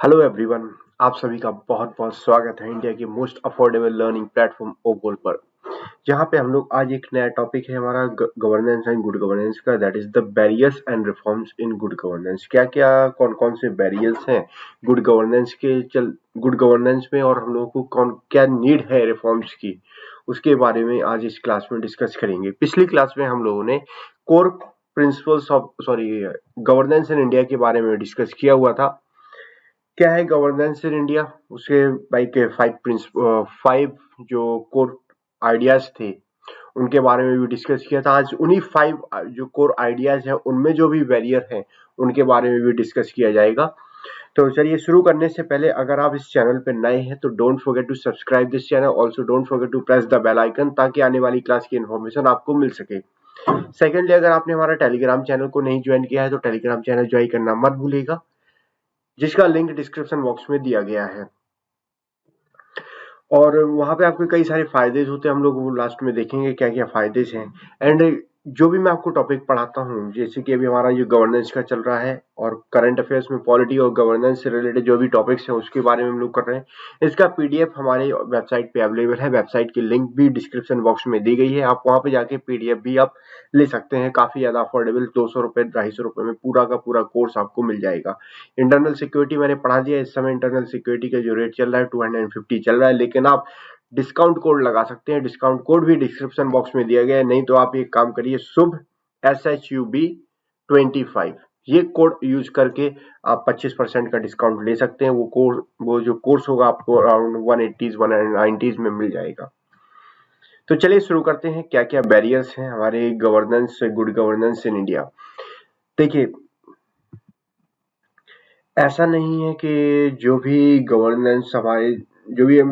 Hello everyone, आप सभी का बहुत बहुत स्वागत है इंडिया के मोस्ट अफोर्डेबल लर्निंग प्लेटफॉर्म ओगोल पर। जहां पे हम लोग आज एक नया टॉपिक है हमारा गवर्नेंस एंड गुड गवर्नेंस का, that is the barriers and reforms in good governance. क्या क्या कौन कौन से बैरियर्स हैं गुड गवर्नेंस के गुड गवर्नेंस में, और हम लोगों को कौन क्या नीड है रिफॉर्म्स की, उसके बारे में आज इस क्लास में डिस्कस करेंगे। पिछली क्लास में हम लोगों ने core principles of governance in India के बारे में डिस्कस किया हुआ था। क्या है गवर्नेंस इन इंडिया, उसके लाइक फाइव जो कोर आइडियाज थे उनके बारे में भी डिस्कस किया था। आज उन्हीं फाइव जो कोर आइडियाज है उनमें जो भी बैरियर है उनके बारे में भी डिस्कस किया जाएगा। तो चलिए शुरू करने से पहले, अगर आप इस चैनल पे नए हैं तो don't forget to subscribe this channel, also don't forget to press the bell icon, ताकि आने वाली क्लास की इन्फॉर्मेशन आपको मिल सके। सेकेंडली, अगर आपने हमारा टेलीग्राम चैनल को नहीं ज्वाइन किया है तो टेलीग्राम चैनल ज्वाइन करना मत भूलिएगा, जिसका लिंक डिस्क्रिप्शन बॉक्स में दिया गया है। और वहां पे आपके कई सारे फायदे होते हैं, हम लोग वो लास्ट में देखेंगे क्या क्या फायदे हैं। एंड जो भी मैं आपको टॉपिक पढ़ाता हूँ, जैसे कि अभी हमारा ये गवर्नेंस का चल रहा है और करंट अफेयर्स में पॉलिटी और गवर्नेंस से रिलेटेड जो भी टॉपिक्स हैं उसके बारे में हम लोग कर रहे हैं। इसका पीडीएफ हमारे वेबसाइट पे अवेलेबल है, वेबसाइट की लिंक भी डिस्क्रिप्शन बॉक्स में दी गई है। आप वहां पे जाके पीडीएफ भी आप ले सकते हैं, काफी ज्यादा अफोर्डेबल, 200 रुपए 250 रुपए में पूरा का पूरा कोर्स आपको मिल जाएगा। इंटरनल सिक्योरिटी मैंने पढ़ा दिया। इस समय इंटरनल सिक्योरिटी का जो रेट चल रहा है 250 चल रहा है, लेकिन आप डिस्काउंट कोड लगा सकते हैं। डिस्काउंट कोड भी डिस्क्रिप्शन बॉक्स में दिया गया है। नहीं तो आप एक काम करिए, शुभ SHUB25, ये कोड यूज करके आप 25% का डिस्काउंट ले सकते हैं। वो जो कोर्स होगा आपको अराउंड 180s 190s में मिल जाएगा। तो चलिए शुरू करते हैं, क्या क्या बैरियर्स हैं हमारे governance good governance in India. देखिए, ऐसा नहीं है कि जो भी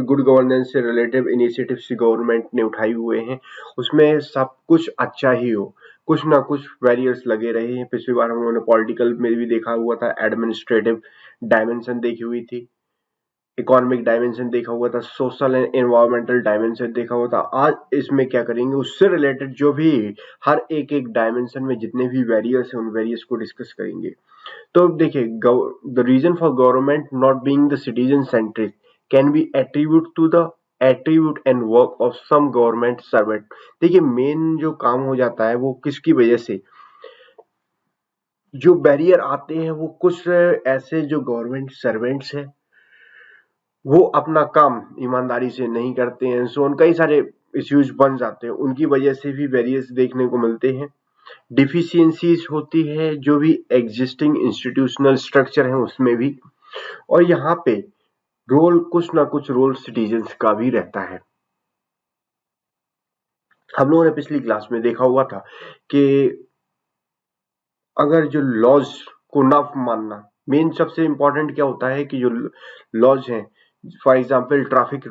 गुड गवर्नेंस से रिलेटेड इनिशिएटिव्स गवर्नमेंट ने उठाए हुए हैं उसमें सब कुछ अच्छा ही हो, कुछ ना कुछ बैरियर्स लगे रहे हैं। पिछली बार हम लोगों ने पॉलिटिकल में भी देखा हुआ था, एडमिनिस्ट्रेटिव डायमेंशन देखी हुई थी, इकोनॉमिक डायमेंशन देखा हुआ था, सोशल एंड एनवायरमेंटल डायमेंशन देखा हुआ था। आज इसमें क्या करेंगे, उससे रिलेटेड जो भी हर एक एक डायमेंशन में जितने भी वेरियर्स हैं उन वेरियर्स को डिस्कस करेंगे। तो देखिए, the reason for government not being the citizen centric can be attribute to the attribute and work of some government servant. देखिए, मेन जो काम हो जाता है वो किसकी वजह से, जो बैरियर आते हैं वो कुछ ऐसे जो गवर्नमेंट सर्वेंट्स हैं वो अपना काम ईमानदारी से नहीं करते हैं, सो उन कई सारे इश्यूज बन जाते हैं, उनकी वजह से भी बैरियर्स देखने को मिलते हैं। डिफिशियंसीज होती है जो भी एग्जिस्टिंग इंस्टीट्यूशनल स्ट्रक्चर है उसमें भी, और यहाँ पे कुछ ना कुछ रोल सिटीजन्स का भी रहता है। हम लोगों ने पिछली क्लास में देखा हुआ था कि अगर जो लॉज को ना मानना, मेन सबसे इंपॉर्टेंट क्या होता है कि जो लॉज हैं, फॉर एग्जाम्पल ट्रैफिक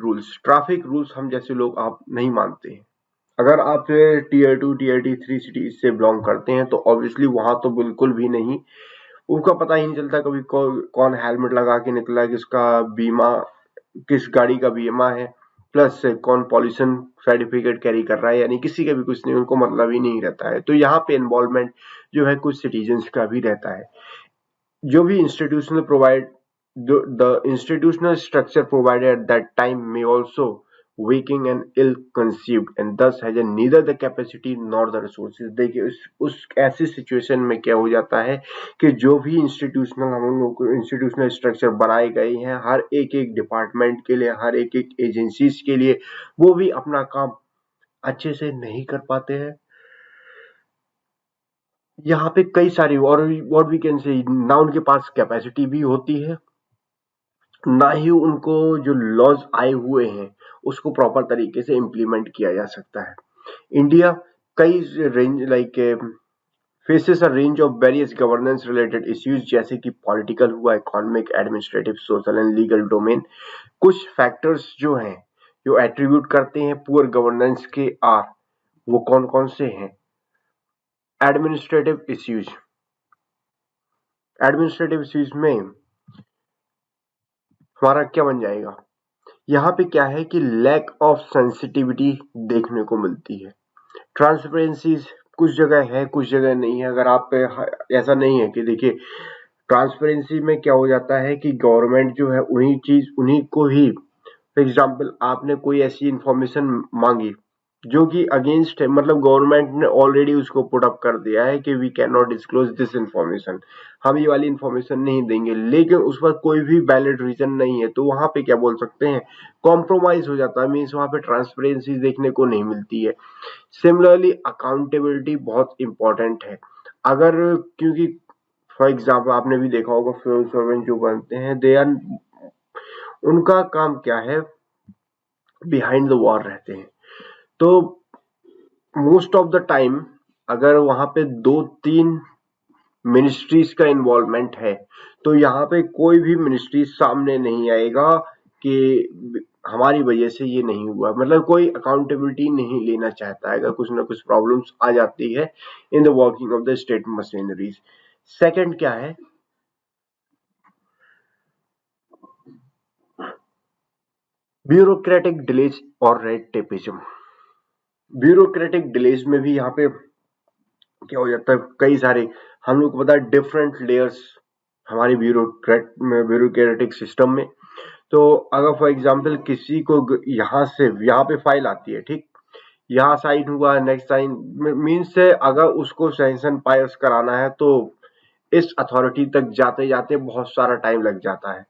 रूल्स हम जैसे लोग आप नहीं मानते हैं। अगर आप टीयर 2 टीयर 3 सिटी से बिलोंग करते हैं तो ऑब्वियसली वहां तो बिल्कुल भी नहीं, उनका पता ही नहीं चलता कभी कौन हेलमेट लगा के निकला, किस गाड़ी का बीमा है, प्लस कौन पॉल्यूशन सर्टिफिकेट कैरी कर रहा है, यानी किसी का भी कुछ नहीं, उनको मतलब ही नहीं रहता है। तो यहाँ पे इन्वॉल्वमेंट जो है कुछ सिटीजन्स का भी रहता है। जो भी the institutional structure provided at that time may also weakening and ill-conceived and thus has neither the capacity nor the resources। देखिए, उस ऐसी सिचुएशन में क्या हो जाता है कि जो भी इंस्टीट्यूशनल स्ट्रक्चर बनाए गए हैं हर एक एक डिपार्टमेंट के लिए, हर एक एक एजेंसीज के लिए, वो भी अपना काम अच्छे से नहीं कर पाते हैं। यहाँ पे कई सारी और व्हाट वी कैन से, ना उनके पास कैपेसिटी भी होती है, ना ही उनको जो लॉज आए हुए हैं उसको प्रॉपर तरीके से इम्प्लीमेंट किया जा सकता है। इंडिया कई range faces a range of various governance related issues, जैसे कि पॉलिटिकल हुआ, economic, administrative, social and legal domain. कुछ फैक्टर्स जो हैं जो एट्रीब्यूट करते हैं पुअर गवर्नेंस के आर, वो कौन कौन से हैं। एडमिनिस्ट्रेटिव इश्यूज, एडमिनिस्ट्रेटिव इश्यूज में हमारा क्या बन जाएगा, यहाँ पे क्या है कि लैक ऑफ सेंसिटिविटी देखने को मिलती है। ट्रांसपेरेंसी कुछ जगह है कुछ जगह नहीं है। अगर आप ऐसा नहीं है कि देखिए ट्रांसपेरेंसी में क्या हो जाता है कि गवर्नमेंट जो है उन्हीं को ही, फॉर एग्जाम्पल आपने कोई ऐसी इंफॉर्मेशन मांगी जो कि अगेंस्ट है, मतलब गवर्नमेंट ने ऑलरेडी उसको पुट अप कर दिया है कि we can not disclose this information, हम ये वाली इंफॉर्मेशन नहीं देंगे, लेकिन उस पर कोई भी वैलिड रीजन नहीं है, तो वहां पे क्या बोल सकते हैं, कॉम्प्रोमाइज हो जाता है, मीन्स वहां पे ट्रांसपेरेंसी देखने को नहीं मिलती है। सिमिलरली अकाउंटेबिलिटी बहुत इंपॉर्टेंट है। अगर, क्योंकि फॉर एग्जाम्पल आपने भी देखा होगा सिविल सर्वेंट जो बनते हैं, दे आर, उनका काम क्या है, बिहाइंड द वॉर रहते हैं, तो मोस्ट ऑफ द टाइम अगर वहां पे 2-3 मिनिस्ट्रीज का इन्वॉल्वमेंट है, तो यहाँ पे कोई भी मिनिस्ट्री सामने नहीं आएगा कि हमारी वजह से ये नहीं हुआ, मतलब कोई अकाउंटेबिलिटी नहीं लेना चाहता है अगर कुछ ना कुछ प्रॉब्लम्स आ जाती है in the working of the state machineries. Second क्या है, ब्यूरोक्रेटिक डिलेज और रेड टेपिज्म। ब्यूरोक्रेटिक डिलेज में भी यहाँ पे क्या हो जाता है, कई सारे, हम लोग को पता है डिफरेंट लेयर्स हमारी ब्यूरोक्रेटिक सिस्टम में। तो अगर फॉर एग्जांपल किसी को यहाँ से यहाँ पे फाइल आती है, ठीक, यहाँ साइन हुआ, नेक्स्ट साइन मीन्स से अगर उसको सैंक्शन पास कराना है तो इस अथॉरिटी तक जाते जाते बहुत सारा टाइम लग जाता है,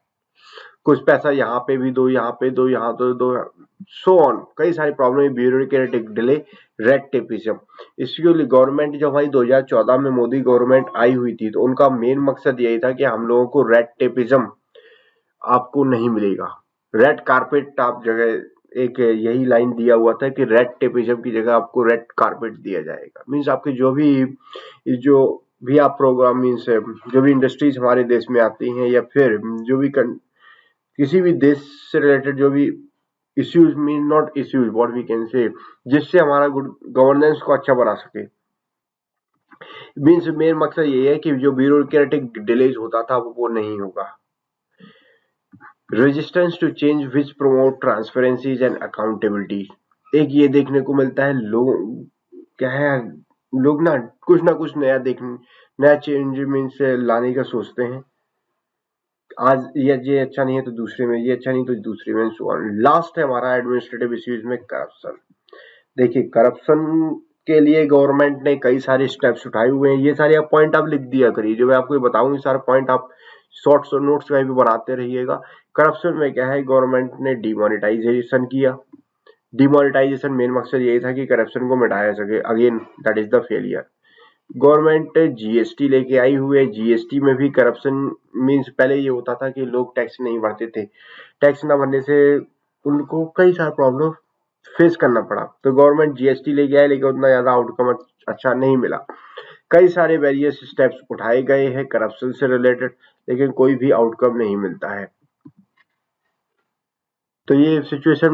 कुछ पैसा यहाँ पे भी दो, यहाँ पे दो, यहाँ तो दो, सो ऑन, कई सारी problem, bureaucratic delay, red tapism. इसके लिए गवर्नमेंट जब हमारी 2014 में मोदी गवर्नमेंट आई हुई थी, तो उनका मेन मकसद यही था कि हम लोगों को रेड टेपिज्म आपको नहीं मिलेगा, रेड कारपेट आप जगह, एक यही लाइन दिया हुआ था कि रेड टेपिज्म की जगह आपको रेड कारपेट दिया जाएगा, मीन्स आपके जो भी आप प्रोग्राम, मीन्स जो भी इंडस्ट्रीज हमारे देश में आती हैं, या फिर जो भी किसी भी देश से रिलेटेड जो भी issues, mean not issues, what we can say, जिससे हमारा गुड गवर्नेंस को अच्छा बना सके, मीन्स मेन मकसद ये है कि जो ब्यूरोक्रेटिक डिलेज होता था वो नहीं होगा। Resistance to change which promote transparencies and accountability, एक ये देखने को मिलता है, लोग क्या है, लोग ना कुछ नया नया चेंज मीन्स लाने का सोचते हैं, आज ये अच्छा नहीं है तो दूसरे में, ये अच्छा नहीं तो दूसरे में, सो ऑन। लास्ट है हमारा एडमिनिस्ट्रेटिव इश्यूज में करप्शन। देखिए करप्शन के लिए गवर्नमेंट ने कई सारे स्टेप्स उठाए हुए हैं, ये सारे आप पॉइंट आप लिख दिया करिए, जो मैं आपको बताऊंगी सारे पॉइंट आप शॉर्ट्स और नोट्स कहीं भी बनाते रहिएगा। करप्शन में क्या है, गवर्नमेंट ने डिमोनेटाइजेशन किया, डिमोनेटाइजेशन मेन मकसद यही था कि करप्शन को मिटाया सके, again that is the failure. Government GST लेके आई हुई है, जीएसटी में भी करप्शन, मीन्स पहले ये होता था कि लोग टैक्स नहीं भरते थे, टैक्स ना भरने से उनको कई सारे प्रॉब्लम फेस करना पड़ा, तो गवर्नमेंट जीएसटी लेके आए, लेकिन उतना ज्यादा आउटकम अच्छा नहीं मिला। कई सारे वेरियस स्टेप्स उठाए गए हैं करप्शन से रिलेटेड, लेकिन कोई भी आउटकम नहीं मिलता है। तो ये सिचुएशन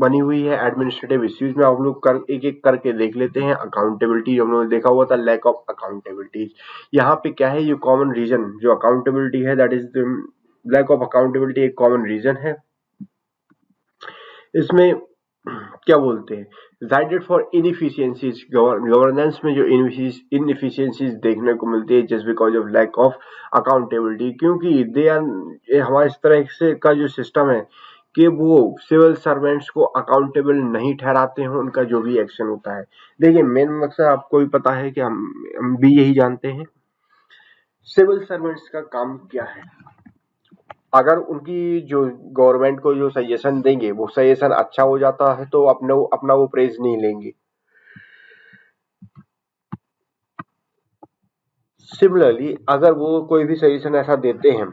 बनी हुई है एडमिनिस्ट्रेटिव इश्यूज में। आप लोग एक एक करके देख लेते हैं। अकाउंटेबिलिटी हम लोगों ने देखा हुआ था, लैक ऑफ अकाउंटेबिलिटी। यहाँ पे क्या है, ये कॉमन रीजन जो अकाउंटेबिलिटी है, that is lack of accountability, एक कॉमन रीजन है। इसमें क्या बोलते हैं, डिसाइडेड फॉर इनएफिशिएंसीज, गवर्नेंस में जो इनएफिशिएंसीज देखने को मिलती है just because of lack of accountability, क्योंकि दे आर, हमारे इस तरह से का जो सिस्टम है कि वो सिविल सर्वेंट्स को अकाउंटेबल नहीं ठहराते हैं उनका जो भी एक्शन होता है। देखिए मेन मकसद आपको भी पता है कि हम भी यही जानते हैं, सिविल सर्वेंट्स का काम क्या है। अगर उनकी जो गवर्नमेंट को जो सजेशन देंगे वो सजेशन अच्छा हो जाता है तो अपना वो प्रेज नहीं लेंगे। सिमिलरली अगर वो कोई भी सजेशन ऐसा देते हैं,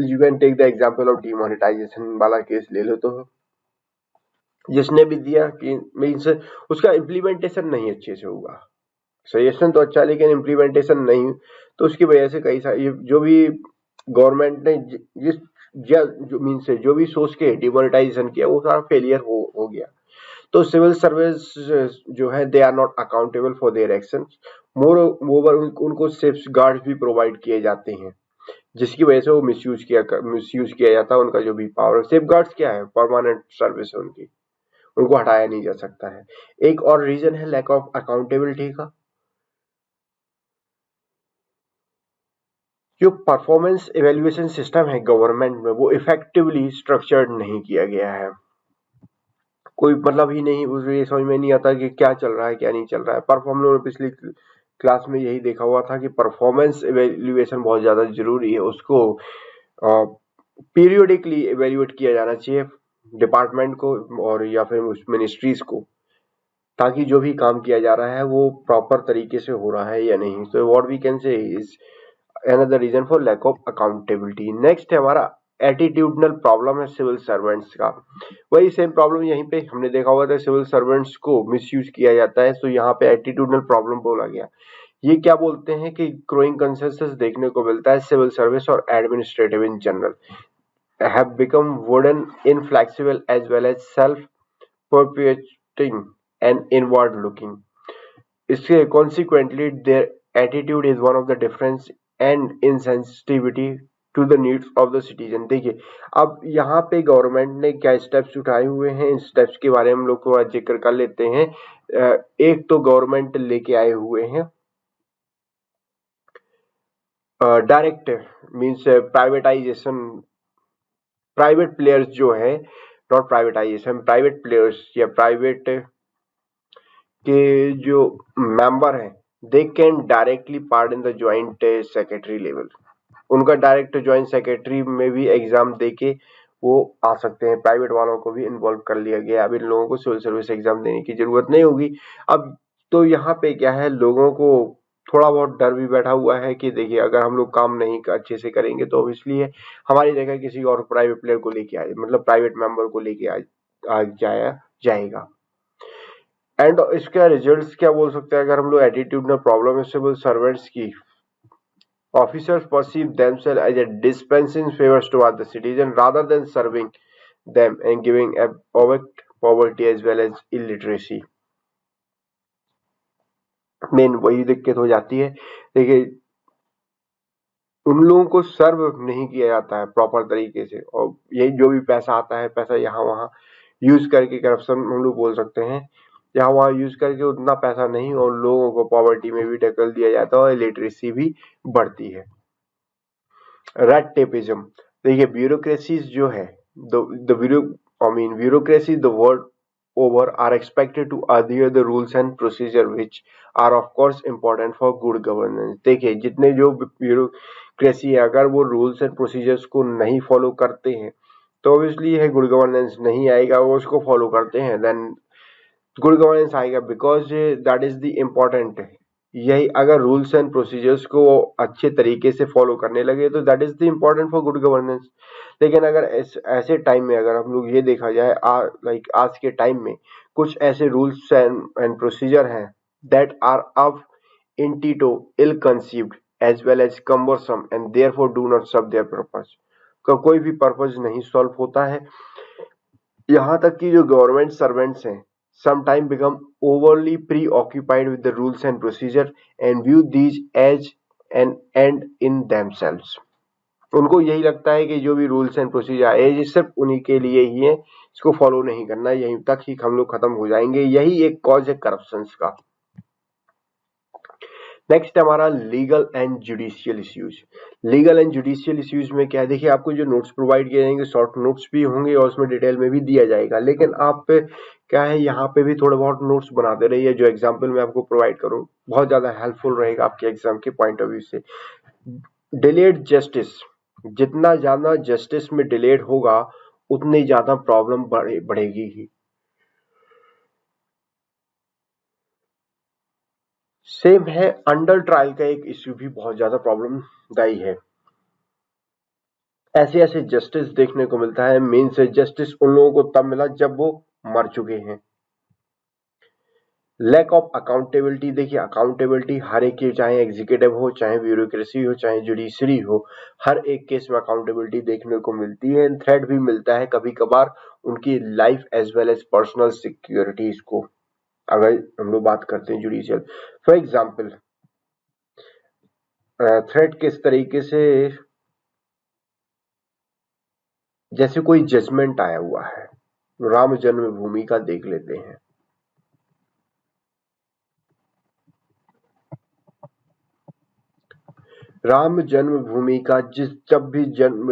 you can take the example of demonetization वाला केस ले लो, तो जिसने भी दिया कि मीन्स उसका इम्प्लीमेंटेशन नहीं अच्छे से होगा, सजेशन तो अच्छा लेकिन इम्प्लीमेंटेशन नहीं, तो उसकी वजह से कई सारी जो भी गवर्नमेंट ने जिस जो मीन्स से जो भी सोच के डिमोनेटाइजेशन किया वो सारा फेलियर हो गया। तो सिविल सर्विस जो है they are not accountable for their actions, more over उनको सेफ गार्ड भी प्रोवाइड किए जाते हैं, जिसकी वजह से वो मिसयूज किया जाता है उनका जो भी पावर। सेफ गार्ड्स क्या है, परमानेंट सर्विस है उनकी, उनको हटाया नहीं जा सकता है। एक और रीजन है लैक ऑफ अकाउंटेबिलिटी का, जो परफॉर्मेंस इवेल्युएशन सिस्टम है गवर्नमेंट में वो इफेक्टिवली स्ट्रक्चर्ड नहीं किया गया है। कोई मतलब ही नहीं, उसे ये समझ में नहीं आता कि क्या चल रहा है क्या नहीं चल रहा है। हम लोगों ने पिछली क्लास में यही देखा हुआ था कि परफॉर्मेंस इवेल्युएशन बहुत ज्यादा जरूरी है, उसको पीरियोडिकली इवेल्युएट किया जाना चाहिए डिपार्टमेंट को और या फिर उस मिनिस्ट्रीज को, ताकि जो भी काम किया जा रहा है वो प्रॉपर तरीके से हो रहा है या नहीं। So what we can say is another reason for lack of accountability। Next है हमारा एटीट्यूडनल प्रॉब्लम है सिविल सर्वेंट्स का। वही सेम प्रॉब्लम यहीं पे हमने देखा हुआ था, सिविल सर्वेंट्स को मिसयूज किया जाता है। तो यहाँ पे एटीट्यूडनल प्रॉब्लम बोला गया। ये क्या बोलते हैं कि ग्रोइंग कंसेंसस देखने को मिलता है सिविल सर्विस और administrative in general have become wooden, inflexible as well as self-perpetuating and inward-looking. इससे consequently their attitude is one of the difference and insensitivity to the needs of the citizen। देखिए अब यहाँ पे government ने क्या steps उठाए हुए हैं, इन स्टेप्स के बारे में हम लोग थोड़ा जिक्र कर लेते हैं। एक तो गवर्नमेंट लेके आए हुए हैं direct means privatisation. Private players जो है, नॉट प्राइवेटाइजेशन, प्राइवेट प्लेयर्स या प्राइवेट के जो मेंबर हैं they can directly part in the joint secretary level. उनका डायरेक्ट ज्वाइंट सेक्रेटरी में भी एग्जाम देके वो आ सकते हैं। प्राइवेट वालों को भी इन्वॉल्व कर लिया गया। अब इन लोगों को सिविल सर्विस एग्जाम देने की जरूरत नहीं होगी। अब तो यहाँ पे क्या है, लोगों को थोड़ा बहुत डर भी बैठा हुआ है कि देखिए अगर हम लोग काम नहीं अच्छे से करेंगे तो इसलिए हमारी जगह किसी और प्राइवेट प्लेयर को लेके आए, मतलब प्राइवेट मेंबर को लेके आ जाया जाएगा। एंड इसका रिजल्ट्स क्या बोल सकते हैं, अगर हम लोग एटीट्यूडनल प्रॉब्लम है सिविल सर्वेंट्स की। Officers perceive themselves as a dispensing favors toward the citizen rather than serving them and giving abject poverty as well as illiteracy। Main वही दिक्कत हो जाती है। देखिए उन लोगों को सर्व नहीं किया जाता है प्रॉपर तरीके से, और यही जो भी पैसा आता है पैसा यहाँ वहाँ यूज करके, करप्शन हम लोग बोल सकते हैं, यहाँ वहाँ यूज करके उतना पैसा नहीं, और लोगों को पॉवर्टी में भी ढकेल दिया जाता है और इलिटरेसी भी बढ़ती है। रेड टेपिज्म, देखिए ब्यूरोक्रेसीज जो है bureaucracy the world over are expected to adhere the rules and procedure which are of course important for good governance। देखिए जितने जो ब्यूरोक्रेसी है अगर वो रूल्स एंड प्रोसीजर्स को नहीं फॉलो करते हैं तो ऑब्वियसली है गुड गवर्नेंस नहीं आएगा। वो उसको फॉलो करते हैं देन गुड गवर्नेंस आएगा, because that is the important. यही अगर रूल्स एंड प्रोसीजर्स को अच्छे तरीके से फॉलो करने लगे तो that is the important for good governance. लेकिन अगर ऐसे टाइम में अगर हम लोग ये देखा जाए लाइक आज के टाइम में कुछ ऐसे रूल्स एंड प्रोसीजर हैं that are of in toto ill conceived as well as cumbersome and therefore do not serve their purpose. का कोई भी पर्पस नहीं सॉल्व होता है। यहाँ तक कि जो गवर्नमेंट सर्वेंट्स हैं sometimes become overly preoccupied with the rules and procedure and view these as an end in themselves। उनको यही लगता है कि जो भी रूल्स एंड प्रोसीजर है ये सिर्फ उन्हीं के लिए ही है, इसको फॉलो नहीं करना, यहीं तक ही हम लोग खत्म हो जाएंगे। यही एक कॉज है करप्शन का। नेक्स्ट हमारा legal and judicial issues. Legal and judicial issues में क्या है, देखिए आपको जो नोट्स प्रोवाइड किए जाएंगे शॉर्ट नोट्स भी होंगे और उसमें डिटेल में भी दिया जाएगा, लेकिन आप क्या है यहाँ पे भी थोड़े बहुत नोट्स बनाते रहिए। जो एग्जाम्पल मैं आपको प्रोवाइड करूँ बहुत ज्यादा हेल्पफुल रहेगा आपके एग्जाम के पॉइंट ऑफ व्यू से। डिलेड जस्टिस, जितना ज्यादा जस्टिस में डिलेड होगा उतनी ज्यादा प्रॉब्लम बढ़ेगी ही। सेम है अंडर ट्रायल का एक इश्यू भी बहुत ज्यादा प्रॉब्लमदायी है। ऐसे ऐसे जस्टिस देखने को मिलता है, मेन से जस्टिस उन लोगों को तब मिला जब वो मर चुके हैं। लैक ऑफ अकाउंटेबिलिटी, देखिए अकाउंटेबिलिटी हर एक की, चाहे एग्जीक्यूटिव हो चाहे ब्यूरोक्रेसी हो चाहे जुडिशरी हो, हर एक केस में अकाउंटेबिलिटी देखने को मिलती है। थ्रेट भी मिलता है कभी कभार उनकी life as well as personal securities को। अगर हम लोग बात करते हैं जुडिशियल, फॉर एग्जाम्पल थ्रेट किस तरीके से, जैसे कोई जजमेंट आया हुआ है, राम जन्मभूमि का देख लेते हैं। राम जन्मभूमि का जब भी जन्म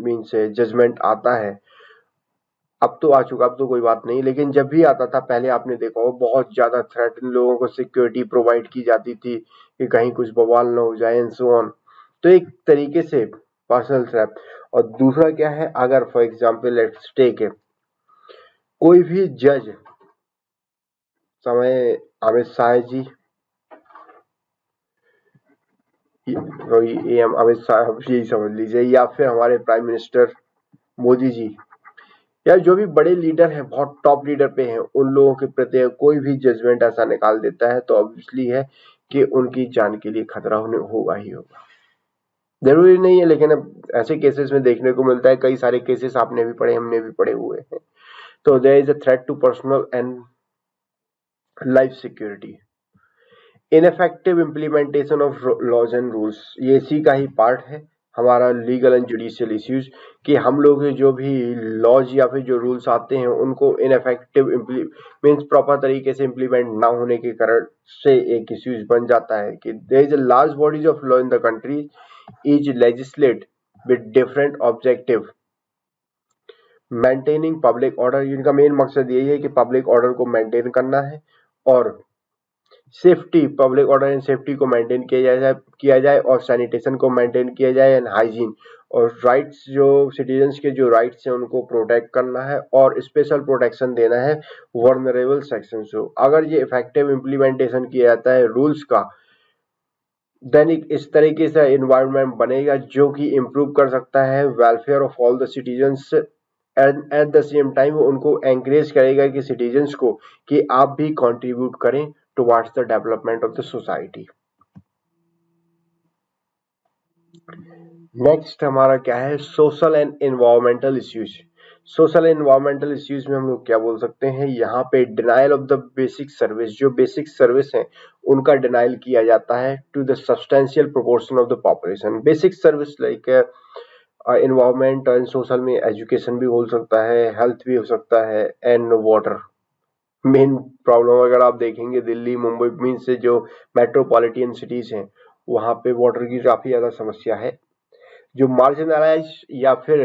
मीन से जजमेंट आता है, अब तो आ चुका, अब तो कोई बात नहीं, लेकिन जब भी आता था पहले आपने देखा हो बहुत ज्यादा थ्रेट, लोगों को सिक्योरिटी प्रोवाइड की जाती थी कि कहीं कुछ बवाल ना हो जाए एंड सो ऑन। तो एक तरीके से पर्सनल थ्रेट। और दूसरा क्या है, अगर फॉर एग्जांपल लेट्स टेक है, कोई भी जज समय अमित शाह जी, अमित शाह यही समझ लीजिए, या फिर हमारे प्राइम मिनिस्टर मोदी जी, या जो भी बड़े लीडर हैं, बहुत टॉप लीडर पे हैं, उन लोगों के प्रति कोई भी जजमेंट ऐसा निकाल देता है तो ऑब्वियसली है कि उनकी जान के लिए खतरा होगा ही होगा। जरूरी नहीं है, लेकिन अब ऐसे केसेस में देखने को मिलता है, कई सारे केसेस आपने भी पढ़े, हमने भी पढ़े हुए हैं। तो there is a threat to personal and life security. Ineffective implementation of laws and rules, ये इसी का ही पार्ट है, हमारा लीगल एंड जुडिशियल इश्यूज, कि हम लोग जो भी लॉज या फिर जो रूल्स आते हैं उनको इनफेक्टिव मीन्स प्रॉपर तरीके से इम्प्लीमेंट ना होने के कारण से एक इश्यूज बन जाता है कि there is a large bodies of law in the country, each legislate with different objective, maintaining public order, इनका मेन मकसद यही है कि पब्लिक ऑर्डर को मेंटेन करना है और safety, public order and safety को मेंटेन किया जाए और सैनिटेशन को मेंटेन किया जाए एंड हाइजीन, और राइट्स, जो सिटीजन्स के जो राइट्स हैं उनको प्रोटेक्ट करना है और स्पेशल प्रोटेक्शन देना है वर्नरेबल सेक्शंस को। अगर ये इफेक्टिव इम्प्लीमेंटेशन किया जाता है रूल्स का, देन इस तरीके से एनवायरनमेंट बनेगा जो कि इम्प्रूव कर सकता है welfare of all the citizens, and at the same time उनको एंकरेज करेगा कि सिटीजन्स को कि आप भी कंट्रीब्यूट करें towards the development of the society. Next हमारा क्या है, social and environmental issues. Social and environmental issues में हम लोग क्या बोल सकते हैं, यहाँ पे denial of the basic service, जो बेसिक सर्विस है उनका डिनाइल किया जाता है to the substantial proportion of the population. Basic service like environment and social में एजुकेशन भी हो सकता है, हेल्थ भी हो सकता है एंड वाटर। मेन प्रॉब्लम अगर आप देखेंगे दिल्ली मुंबई मीन से जो मेट्रोपॉलिटन सिटीज हैं, वहां पे वाटर की काफी ज्यादा समस्या है। जो मार्जिनलाइज या फिर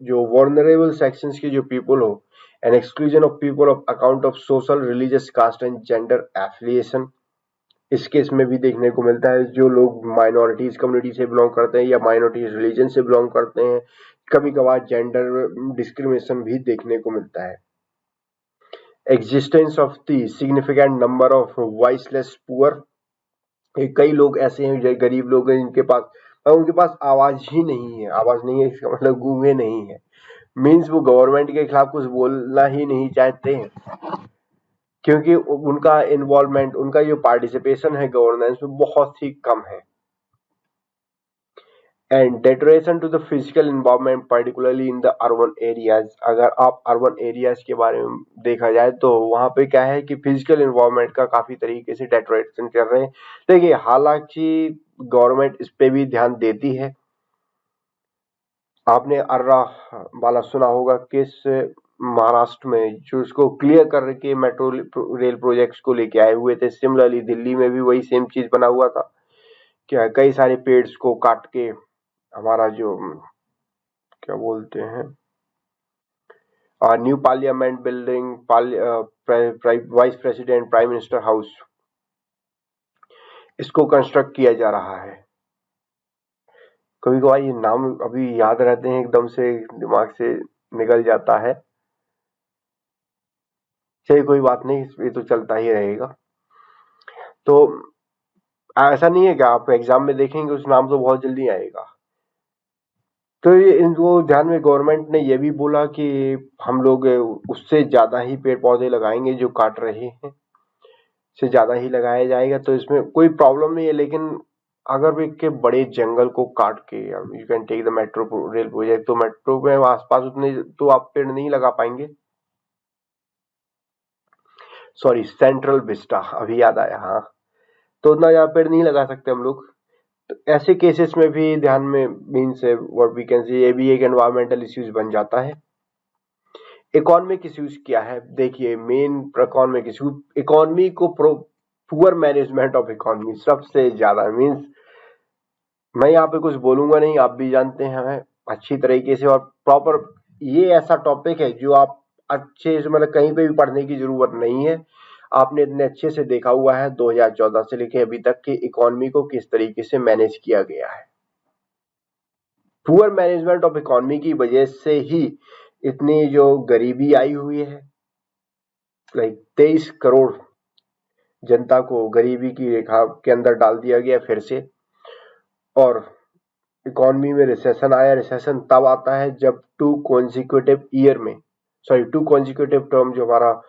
जो वल्नरेबल सेक्शंस के जो पीपल हो, and exclusion of people of account of social, religious, caste and gender affiliation, इस केस में भी देखने को मिलता है जो लोग माइनॉरिटीज कम्युनिटी से बिलोंग करते हैं या माइनॉरिटीज रिलीजन से बिलोंग करते हैं, कभी कभार जेंडर डिस्क्रिमिनेशन भी देखने को मिलता है। Existence of the significant number of voiceless poor, कई लोग ऐसे हैं जो गरीब लोग हैं जिनके पास उनके पास आवाज ही नहीं है, आवाज नहीं है इसका मतलब गूंगे नहीं है, मीन्स वो गवर्नमेंट के खिलाफ कुछ बोलना ही नहीं चाहते हैं, क्योंकि उनका इन्वॉल्वमेंट, उनका जो पार्टिसिपेशन है गवर्नेंस में बहुत ही कम है। And deterioration to the physical environment particularly in the urban areas, अगर आप अर्बन एरियाज के बारे में देखा जाए तो वहां पे क्या है कि फिजिकल इन्वायरमेंट का काफी तरीके से डेटरेशन कर रहे हैं। देखिए हालांकि गवर्नमेंट इस पे भी ध्यान देती है, आपने अर्रा वाला सुना होगा किस महाराष्ट्र में जो उसको क्लियर करके मेट्रो रेल प्रोजेक्ट्स को लेके आए हुए थे, सिमिलरली दिल्ली में भी वही सेम चीज बना हुआ था, क्या कई सारे पेड्स को काट के हमारा जो क्या बोलते हैं new parliament building, vice president prime minister house, इसको कंस्ट्रक्ट किया जा रहा है। कभी कभार ये नाम अभी याद रहते हैं, एकदम से दिमाग से निकल जाता है, चलिए कोई बात नहीं, ये तो चलता ही रहेगा। तो ऐसा नहीं है कि आप एग्जाम में देखेंगे उस नाम तो बहुत जल्दी आएगा। तो ये इनको ध्यान में गवर्नमेंट ने ये भी बोला कि हम लोग उससे ज्यादा ही पेड़ पौधे लगाएंगे, जो काट रहे हैं से ज्यादा ही लगाया जाएगा, तो इसमें कोई प्रॉब्लम नहीं है। लेकिन अगर एक के बड़े जंगल को काट के you can take the metro rail project, तो मेट्रो में आसपास उतने तो आप पेड़ नहीं लगा पाएंगे। सॉरी, सेंट्रल विस्टा अभी याद आया, हाँ, तो उतना ज्यादा पेड़ नहीं लगा सकते हम लोग। तो ऐसे केसेस में भी ध्यान में मीन्स व्हाट वी कैन से, ये भी एक एनवायरमेंटल इश्यूज बन जाता है। इकोनॉमिक इश्यूज क्या है, देखिए मेन इकोनॉमिक इश्यू, इकोनॉमी को पुअर मैनेजमेंट ऑफ इकोनॉमी सबसे ज्यादा मीन्स मैं यहाँ पे कुछ बोलूंगा नहीं, आप भी जानते हैं अच्छी तरीके से और प्रॉपर। ये ऐसा टॉपिक है जो आप अच्छे से मतलब कहीं पे भी पढ़ने की जरूरत नहीं है। आपने इतने अच्छे से देखा हुआ है 2014 से लेके अभी तक की इकोनॉमी को किस तरीके से मैनेज किया गया है। पुअर मैनेजमेंट ऑफ इकोनॉमी की वजह से ही इतनी जो गरीबी आई हुई है, लाइक 23 करोड़ जनता को गरीबी की रेखा के अंदर डाल दिया गया फिर से। और इकोनॉमी में रिसेशन आया। रिसेशन तब आता है जब टू कॉन्जिक्यूटिव ईयर में, सॉरी टू कॉन्जिक्यूटिव टर्म जो हमारा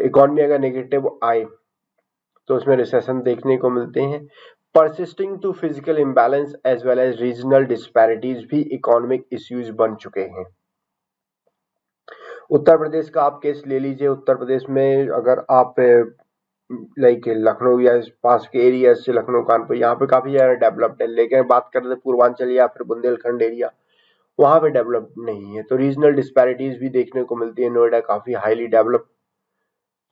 इकोनॉमी अगर नेगेटिव आए तो उसमें रिसेशन देखने को मिलते हैं। Persisting to physical imbalance as well as regional disparities भी इकोनॉमिक इश्यूज बन चुके हैं। उत्तर प्रदेश का आप केस ले लीजिए। उत्तर प्रदेश में अगर आप लाइक लखनऊ या पास के एरिया से लखनऊ कानपुर, यहाँ पे काफी ज्यादा डेवलप्ड है, लेकिन बात कर रहे पूर्वांचल या फिर बुंदेलखंड एरिया, वहां पे डेवलप नहीं है, तो रीजनल डिस्पैरिटीज भी देखने को मिलती है। नोएडा काफी हाईली डेवलप।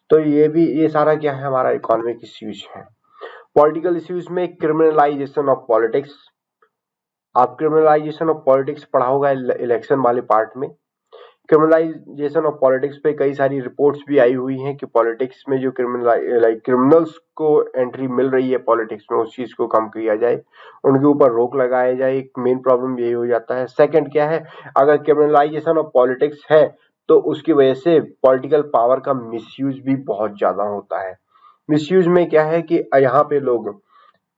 तो ये सारा क्या है, हमारा इकोनॉमिक इश्यूज है। पॉलिटिकल इश्यूज में क्रिमिनलाइजेशन ऑफ पॉलिटिक्स। आप क्रिमिनलाइजेशन ऑफ पॉलिटिक्स पढ़ा होगा इलेक्शन वाले पार्ट में। क्रिमिनलाइजेशन ऑफ पॉलिटिक्स पे कई सारी रिपोर्ट्स भी आई हुई हैं कि पॉलिटिक्स में जो क्रिमिनल्स को एंट्री मिल रही है पॉलिटिक्स में, उस चीज को कम किया जाए, उनके ऊपर रोक लगाया जाए। एक मेन प्रॉब्लम यही हो जाता है। सेकंड क्या है, अगर क्रिमिनलाइजेशन ऑफ पॉलिटिक्स है तो उसकी वजह से पॉलिटिकल पावर का मिसयूज भी बहुत ज्यादा होता है। मिसयूज में क्या है कि यहाँ पे लोग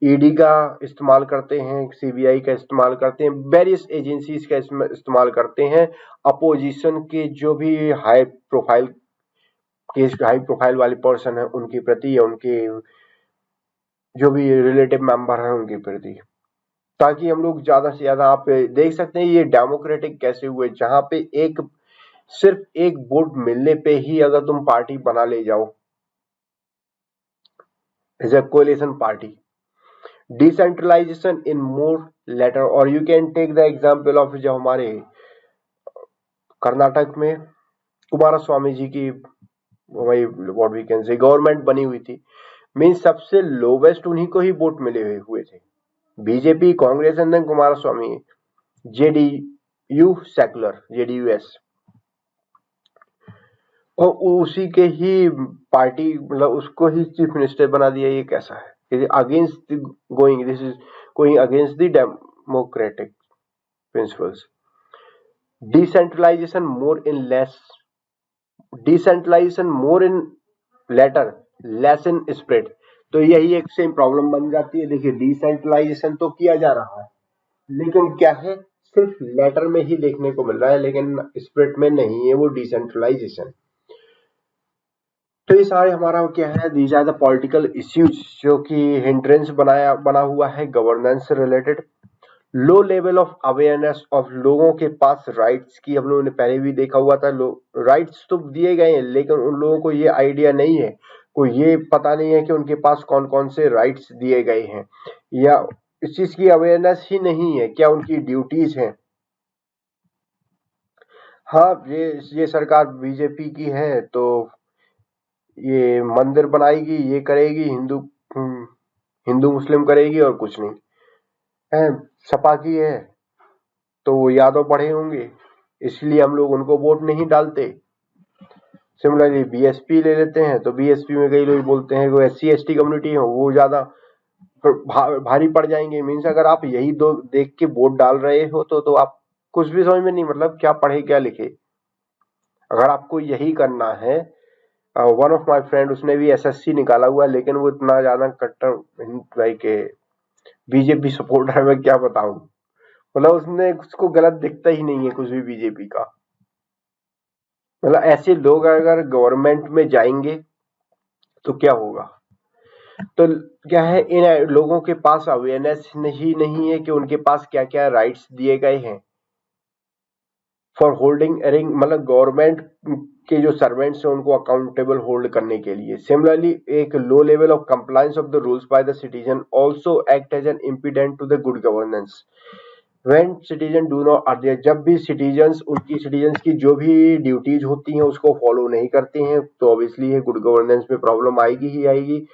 ईडी का इस्तेमाल करते हैं, सीबीआई का इस्तेमाल करते हैं, वेरियस एजेंसीज का इस्तेमाल करते हैं अपोजिशन के जो भी high profile case, high profile वाले पर्सन है उनके प्रति या उनके जो भी रिलेटिव मेंबर है उनके प्रति, ताकि हम लोग ज्यादा से ज्यादा, आप देख सकते हैं ये डेमोक्रेटिक कैसे हुए, जहां पे सिर्फ एक वोट मिलने पे ही अगर तुम पार्टी बना ले जाओ as a coalition party. Decentralisation in more later, और you can take the example of जो हमारे कर्नाटक में कुमार स्वामी जी की वही what we can say government बनी हुई थी। मीन सबसे लोवेस्ट उन्हीं को ही वोट मिले हुए थे, BJP, Congress and then Kumar Swami, JDU secular, JDUS, और उसी के ही पार्टी मतलब उसको ही चीफ मिनिस्टर बना दिया। ये कैसा है, against going, this is going against the democratic principles. Decentralization more in less, decentralization more in letter, less in spread. तो यही एक सेम प्रॉब्लम बन जाती है। देखिए डिसेंट्रलाइजेशन तो किया जा रहा है, लेकिन क्या है, सिर्फ लेटर में ही देखने को मिल रहा है, लेकिन स्प्रेड में नहीं है वो डिसेंट्रलाइजेशन। तो ये सारे हमारा क्या है, these are the political issues जो कि हिंड्रेंस बना हुआ है गवर्नेंस से related. Low level of awareness of लोगों के पास राइट्स की, हम लोगों ने पहले भी देखा हुआ था। राइट्स तो दिए गए हैं, लेकिन उन लोगों को ये आइडिया नहीं है, को ये पता नहीं है कि उनके पास कौन कौन से राइट्स दिए गए हैं, या इस चीज की अवेयरनेस ही नहीं है, क्या उनकी ड्यूटीज हैं। हाँ, ये सरकार बीजेपी की है तो ये मंदिर बनाएगी, ये करेगी, हिंदू मुस्लिम करेगी और कुछ नहीं है। सपा की है तो वो यादव पढ़े होंगे, इसलिए हम लोग उनको वोट नहीं डालते। सिमिलरली बीएसपी ले लेते हैं तो बीएसपी में कई लोग बोलते हैं वो एससी एसटी कम्युनिटी है, वो ज्यादा भारी पड़ जाएंगे। मीन्स अगर आप यही दो देख के वोट डाल रहे हो तो आप कुछ भी समझ में नहीं, मतलब क्या पढ़े क्या लिखे। अगर आपको यही करना है, वन ऑफ माय फ्रेंड उसने भी एसएससी निकाला हुआ है, लेकिन वो इतना ज्यादा कट्टर लाइक बीजेपी सपोर्टर है, मैं क्या बताऊं। मतलब उसने उसको गलत दिखता ही नहीं है कुछ भी बीजेपी का। मतलब ऐसे लोग अगर गवर्नमेंट में जाएंगे तो क्या होगा। तो क्या है, इन लोगों के पास अवेयरनेस नहीं है कि उनके पास क्या क्या राइट्स दिए गए हैं फॉर होल्डिंग एरिंग, मतलब गवर्नमेंट के जो सर्वेंट्स हैं उनको अकाउंटेबल होल्ड करने के लिए। सिमिलरली एक low level of compliance of the rules by the citizen also act as an impediment to the good governance when citizen do not are, जब भी सिटीजन्स सिटीजन्स की जो भी ड्यूटीज होती हैं उसको फॉलो नहीं करते हैं तो ऑब्वियसली ये गुड गवर्नेंस में प्रॉब्लम आएगी ही आएगी।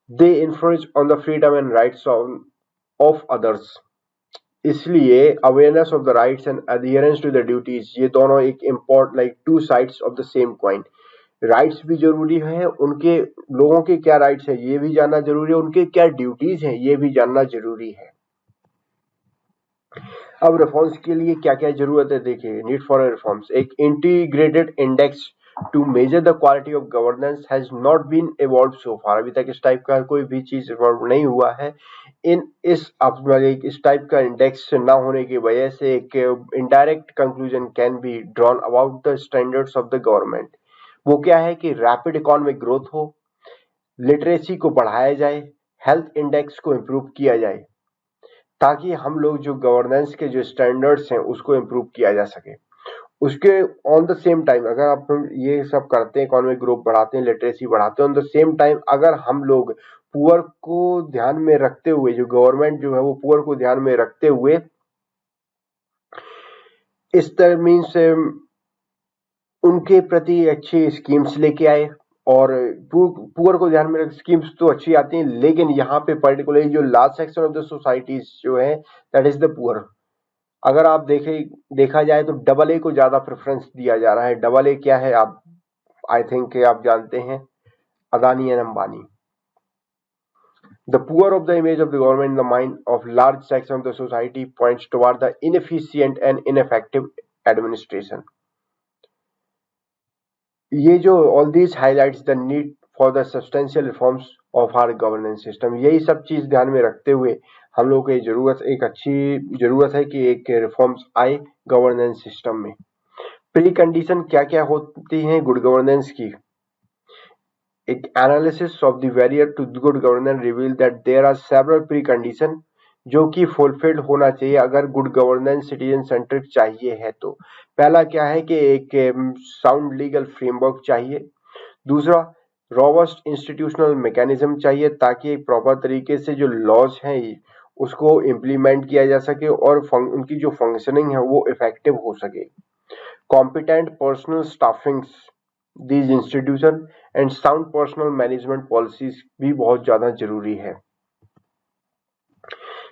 They influence on the freedom and rights of others. इसलिए awareness of the rights and adherence to the duties, ये दोनों एक import like two sides of the same coin. Rights भी जरूरी है, उनके लोगों के क्या राइट्स है ये भी जानना जरूरी है, उनके क्या ड्यूटीज हैं ये भी जानना जरूरी है। अब रिफॉर्म्स के लिए क्या क्या जरूरत है, देखिए नीड फॉर रिफॉर्म्स। एक integrated index to measure the quality of governance has not been evolve so far. अभी तक इस टाइप का कोई भी चीज इवॉल्व नहीं हुआ है। इस टाइप का इंडेक्स ना होने की वजह से एक indirect conclusion can be drawn about the standards of the government. वो क्या है कि रैपिड इकोनॉमिक ग्रोथ हो, लिटरेसी को बढ़ाया जाए, हेल्थ इंडेक्स को इम्प्रूव किया जाए, ताकि हम लोग जो गवर्नेंस के जो स्टैंडर्ड्स हैं उसको इम्प्रूव किया जा सके। उसके ऑन द सेम टाइम अगर आप ये सब करते हैं, इकोनॉमिक ग्रोथ बढ़ाते हैं, लिटरेसी बढ़ाते हैं, ऑन द सेम टाइम अगर हम लोग पुअर को ध्यान में रखते हुए, जो गवर्नमेंट जो है वो पुअर को ध्यान में रखते हुए इस तरह मीन्स उनके प्रति अच्छी स्कीम्स लेके आए। और पुअर को ध्यान में रख, स्कीम्स तो अच्छी आती हैं, लेकिन यहाँ पे पर्टिकुलरली जो last section of the societies जो है दैट इज द पुअर। अगर आप देखा जाए तो डबल ए को ज्यादा प्रेफरेंस दिया जा रहा है। डबल ए क्या है, आप आई थिंक आप जानते हैं, Adani and Ambani. The poor of the image of the government in the mind of large section of the society points toward the inefficient and ineffective administration. ये जो all these highlights the need for the substantial reforms of our governance system, यही सब चीज ध्यान में रखते हुए हम लोग को जरूरत, एक अच्छी जरूरत है कि एक रिफॉर्म्स आए गवर्नेंस सिस्टम में। प्री कंडीशन क्या क्या होती हैं गुड गवर्नेंस की? एक analysis of the barrier to good governance reveal that there are several precondition जो कि फुलफिल्ड होना चाहिए अगर गुड गवर्नेंस सिटीजन सेंट्रिक चाहिए है तो। पहला क्या है कि एक साउंड लीगल फ्रेमवर्क चाहिए। दूसरा, रोबस्ट इंस्टीट्यूशनल मैकेनिज्म चाहिए ताकि एक प्रॉपर तरीके से जो लॉज हैं उसको इम्प्लीमेंट किया जा सके और उनकी जो फंक्शनिंग है वो इफेक्टिव हो सके। Competent personal staffings these institution and sound personal management policies भी बहुत ज्यादा जरूरी है।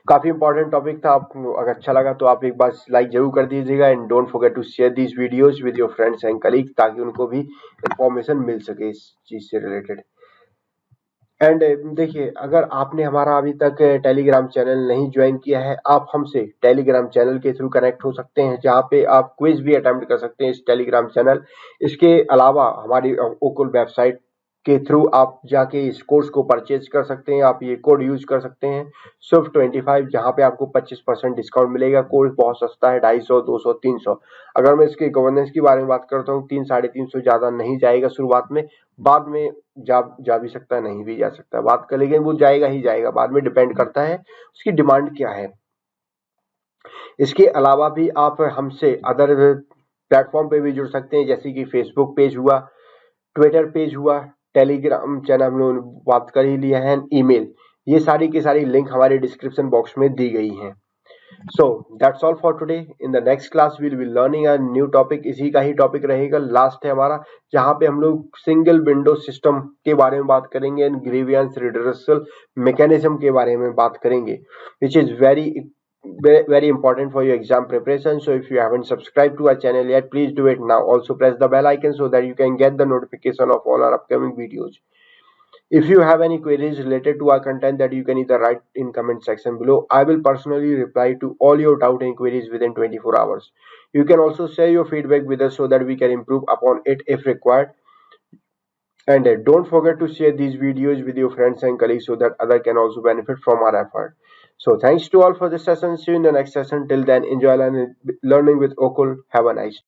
काफी इंपॉर्टेंट टॉपिक था। आप अगर अच्छा लगा तो आप एक बार लाइक जरूर कर दीजिएगा and don't forget to share these videos with your friends and colleague ताकि उनको भी इंफॉर्मेशन मिल सके इस चीज से रिलेटेड। एंड देखिए, अगर आपने हमारा अभी तक टेलीग्राम चैनल नहीं ज्वाइन किया है, आप हमसे टेलीग्राम चैनल के थ्रू कनेक्ट हो सकते हैं जहां पे आप क्विज भी अटेम्प्ट कर सकते हैं इस टेलीग्राम चैनल। इसके अलावा हमारी ओकुल वेबसाइट के थ्रू आप जाके इस कोर्स को परचेज कर सकते हैं। आप ये कोड यूज कर सकते हैं SWIFT25, जहां पे आपको 25% डिस्काउंट मिलेगा। कोर्स बहुत सस्ता है, 250, 200, 300। अगर मैं इसके गवर्नेंस के बारे में बात करता हूँ, 300-350 ज्यादा नहीं जाएगा शुरुआत में, बाद में जा भी सकता है, नहीं भी जा सकता बात कर, लेकिन वो जाएगा ही जाएगा, बाद में डिपेंड करता है उसकी डिमांड क्या है। इसके अलावा भी आप हमसे अदर प्लेटफॉर्म पे भी जुड़ सकते हैं, जैसे कि फेसबुक पेज हुआ, ट्विटर पेज हुआ, टेलीग्राम चैनल हम लोगों ने बात कर ही लिया है, ईमेल, ये सारी की सारी लिंक हमारे डिस्क्रिप्शन बॉक्स में दी गई हैं। So that's all for today. In the next class we'll be learning a new topic. इसी का ही टॉपिक रहेगा, लास्ट है हमारा, जहां पे हम लोग सिंगल विंडो सिस्टम के बारे में बात करेंगे एंड ग्रीवियंस रिड्रेसल मैकेनिज्म के बारे में बात करेंगे, which is very important for your exam preparation. So if you haven't subscribed to our channel yet, please do it now. Also press the bell icon so that you can get the notification of all our upcoming videos. If you have any queries related to our content, that you can either write in comment section below. I will personally reply to all your doubt and queries within 24 hours. You can also share your feedback with us so that we can improve upon it if required. And don't forget to share these videos with your friends and colleagues so that others can also benefit from our effort. So thanks to all for this session. See you in the next session. Till then, enjoy learning with Okul. Have a nice day.